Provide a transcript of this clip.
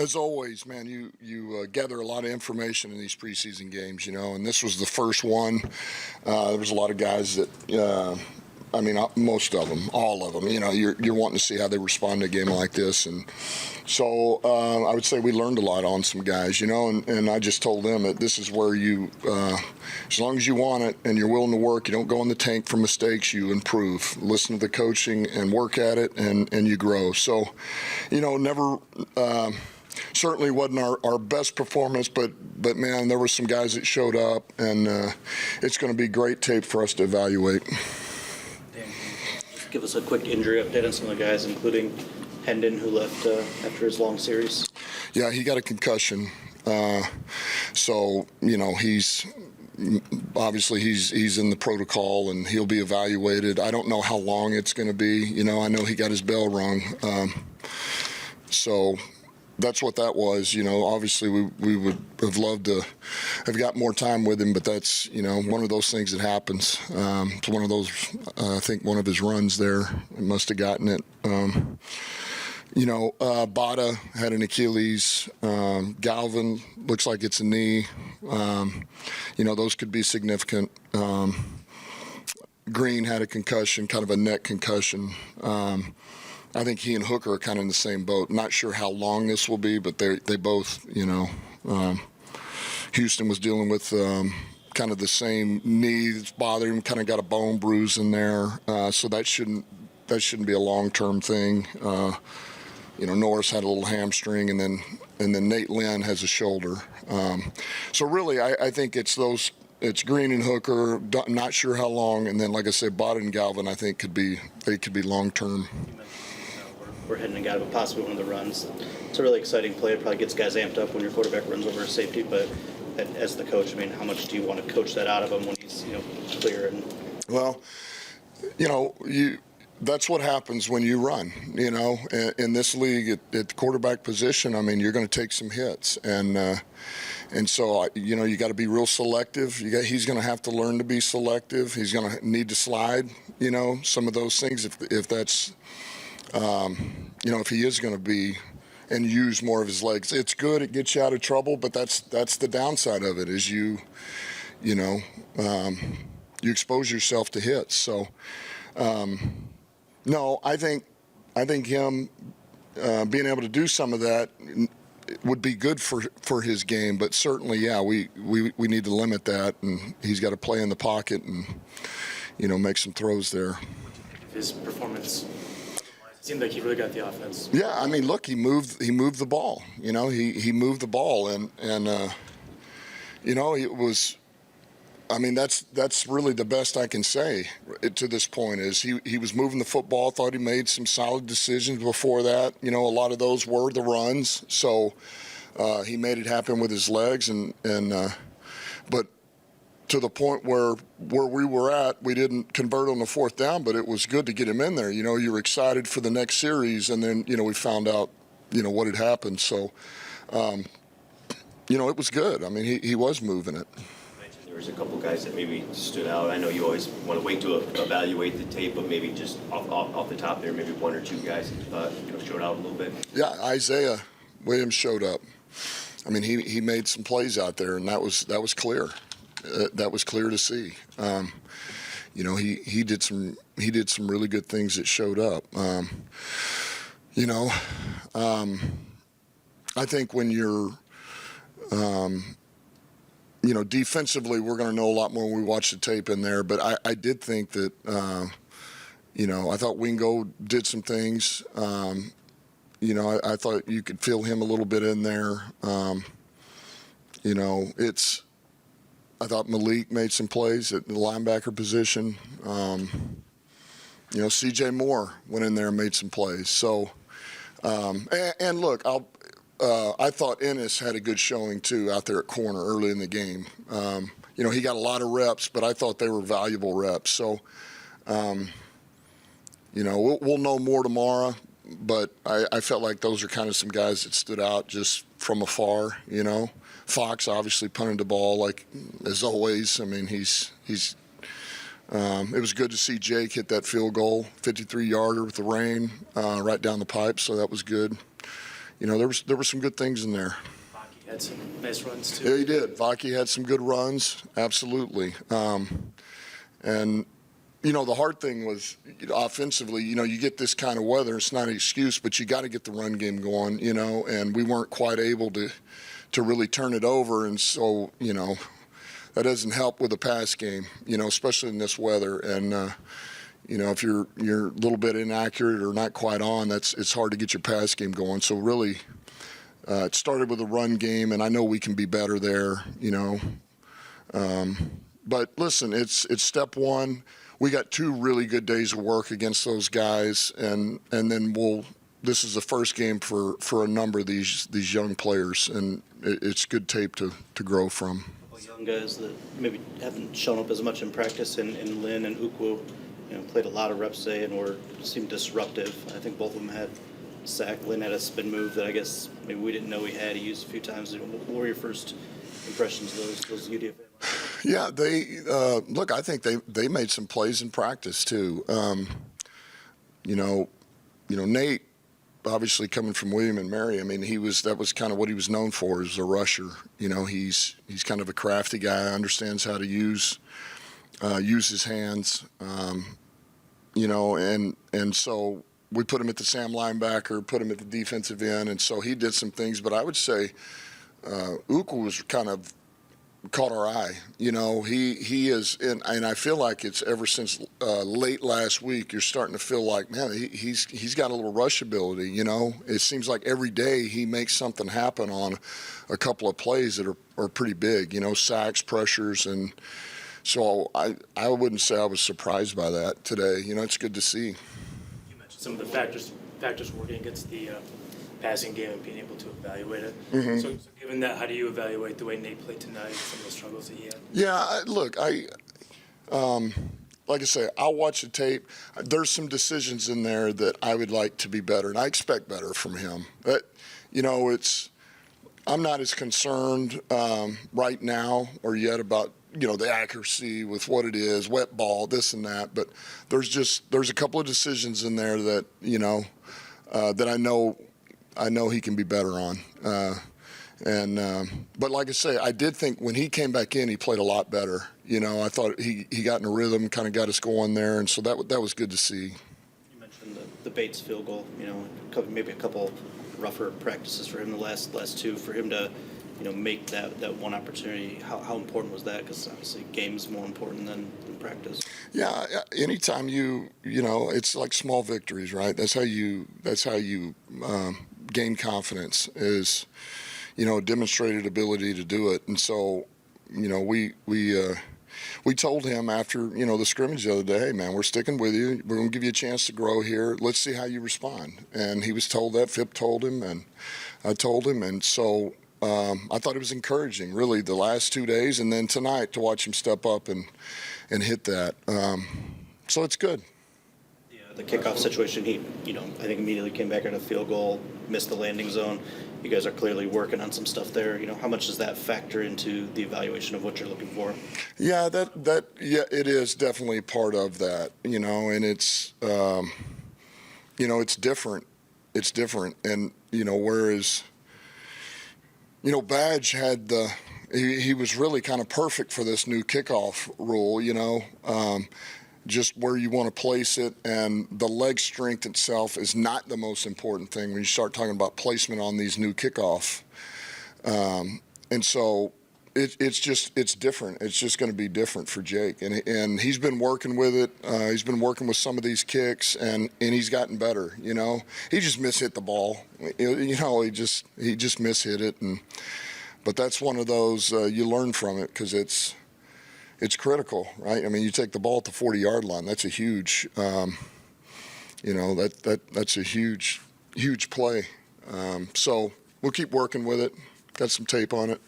As always, man, you gather a lot of information in these preseason games, and this was the first one. There was a lot of guys that, most of them, all of them, you're wanting to see how they respond to a game like this. And so I would say we learned a lot on some guys, and I just told them that this is where you, as long as you want it and you're willing to work, you don't go in the tank for mistakes, you improve. Listen to the coaching and work at it, and you grow. So, never... certainly wasn't our best performance, but man, there were some guys that showed up, and it's going to be great tape for us to evaluate. Dan, just give us a quick injury update on some of the guys, including Hendon, who left after his long series. Yeah, he got a concussion. So he's obviously he's in the protocol and he'll be evaluated. I don't know how long it's going to be. I know he got his bell rung. So that's what that was. Obviously we would have loved to have got more time with him, but that's, one of those things that happens. It's one of those, I think one of his runs there, he must have gotten it. Bada had an Achilles. Galvin looks like it's a knee. Those could be significant. Green had a concussion, kind of a neck concussion. I think he and Hooker are kind of in the same boat. Not sure how long this will be, but they both, Houston was dealing with kind of the same knee that's bothering him, kind of got a bone bruise in there. So that shouldn't be a long-term thing. Norris had a little hamstring, and then Nate Lynn has a shoulder. So really, I think it's Green and Hooker. Not sure how long, and then like I said, Bada and Galvin, I think could be long-term. We're heading and got possibly one of the runs. It's a really exciting play. It probably gets guys amped up when your quarterback runs over a safety. But as the coach, how much do you want to coach that out of him when he's clear? And well, that's what happens when you run. In this league at the quarterback position, you're going to take some hits, and so you got to be real selective. He's going to have to learn to be selective. He's going to need to slide. Some of those things if that's. If he is going to be and use more of his legs, it's good. It gets you out of trouble, but that's the downside of it is you expose yourself to hits. So, no, I think him being able to do some of that would be good for his game. But certainly, yeah, we need to limit that, and he's got to play in the pocket and make some throws there. His performance. It seemed like he really got the offense. Yeah, look, he moved the ball. He moved the ball, and it was. That's really the best I can say to this point is he was moving the football. Thought he made some solid decisions before that. A lot of those were the runs. So he made it happen with his legs, but. To the point where we were at, we didn't convert on the fourth down, but it was good to get him in there. You were excited for the next series, and then, we found out, what had happened. So, it was good. He was moving it. There was a couple guys that maybe stood out. I know you always want to wait to evaluate the tape, but maybe just off the top there, maybe one or two guys showed out a little bit. Yeah, Isaiah Williams showed up. He made some plays out there, and that was clear. That was clear to see. He did some really good things that showed up. I think when you're, defensively, we're going to know a lot more when we watch the tape in there. But I did think that, I thought Wingo did some things. I thought you could feel him a little bit in there. I thought Malik made some plays at the linebacker position. C.J. Moore went in there and made some plays. So, and look, I thought Ennis had a good showing too out there at corner early in the game. He got a lot of reps, but I thought they were valuable reps. So, we'll know more tomorrow. But I felt like those are kind of some guys that stood out just from afar. Fox obviously punted the ball like as always. It was good to see Jake hit that field goal, 53-yarder with the rain right down the pipe. So that was good. there were some good things in there. Hockey had some nice runs Yeah, too. he did. Vaki had some good runs, absolutely. And the hard thing was offensively, you get this kind of weather, it's not an excuse, but you got to get the run game going, and we weren't quite able to really turn it over. And so, that doesn't help with the pass game, especially in this weather. And, if you're a little bit inaccurate or not quite on, it's hard to get your pass game going. So really, it started with a run game, and I know we can be better there, But listen, it's step one. We got 2 really good days of work against those guys, and then this is the first game for a number of these young players, and it's good tape to grow from. Young guys that maybe haven't shown up as much in practice, in Lynn and Ukwu, played a lot of reps today and seemed disruptive. I think both of them had sack. Lynn had a spin move that I guess maybe we didn't know he had. He used a few times. What were your first impressions of those UDFA? Yeah, they look. I think they made some plays in practice too. Nate, obviously coming from William and Mary. I mean, that was kind of what he was known for, as a rusher. He's kind of a crafty guy. Understands how to use his hands. And so we put him at the Sam linebacker, put him at the defensive end, and so he did some things. But I would say Ukwu was kind of caught our eye. He is, and I feel like it's ever since late last week, you're starting to feel like, man, he's got a little rush ability. It seems like every day he makes something happen on a couple of plays that are pretty big. Sacks, pressures, and so I wouldn't say I was surprised by that today. It's good to see. You mentioned some of the factors working against the passing game and being able to evaluate it. Mm-hmm. So given that, how do you evaluate the way Nate played tonight and some of the struggles that he had? Yeah, look, like I say, I'll watch the tape. There's some decisions in there that I would like to be better, and I expect better from him. But, I'm not as concerned right now or yet about the accuracy with what it is, wet ball, this and that. But there's a couple of decisions in there that that I know he can be better on. But like I say, I did think when he came back in, he played a lot better. I thought he got in a rhythm, kind of got us going there, and so that was good to see. You mentioned the Bates field goal. Maybe a couple rougher practices for him, the last 2, for him to make that one opportunity. How important was that? Because obviously game's more important than practice. Yeah, anytime it's like small victories, right? That's how you gain confidence, is a demonstrated ability to do it. And so we told him after the scrimmage the other day, hey man, we're sticking with you, we're going to give you a chance to grow here, let's see how you respond. And he was told that. Phip told him, and I told him, and so I thought it was encouraging, really, the last 2 days, and then tonight to watch him step up and hit that. So it's good. Yeah, the kickoff situation, he, I think immediately came back at a field goal, missed the landing zone. You guys are clearly working on some stuff there. How much does that factor into the evaluation of what you're looking for? Yeah, it is definitely part of that, and it's, it's different. It's different, and whereas. Badge had he was really kind of perfect for this new kickoff rule, just where you want to place it, and the leg strength itself is not the most important thing when you start talking about placement on these new kickoff. And so it's different. It's just going to be different for Jake, and he's been working with it. He's been working with some of these kicks, and he's gotten better. He just mishit the ball. He just mishit it, but that's one of those you learn from it, because it's critical, right? I mean, you take the ball at the 40-yard line. That's a huge, that's a huge play. So we'll keep working with it. Got some tape on it.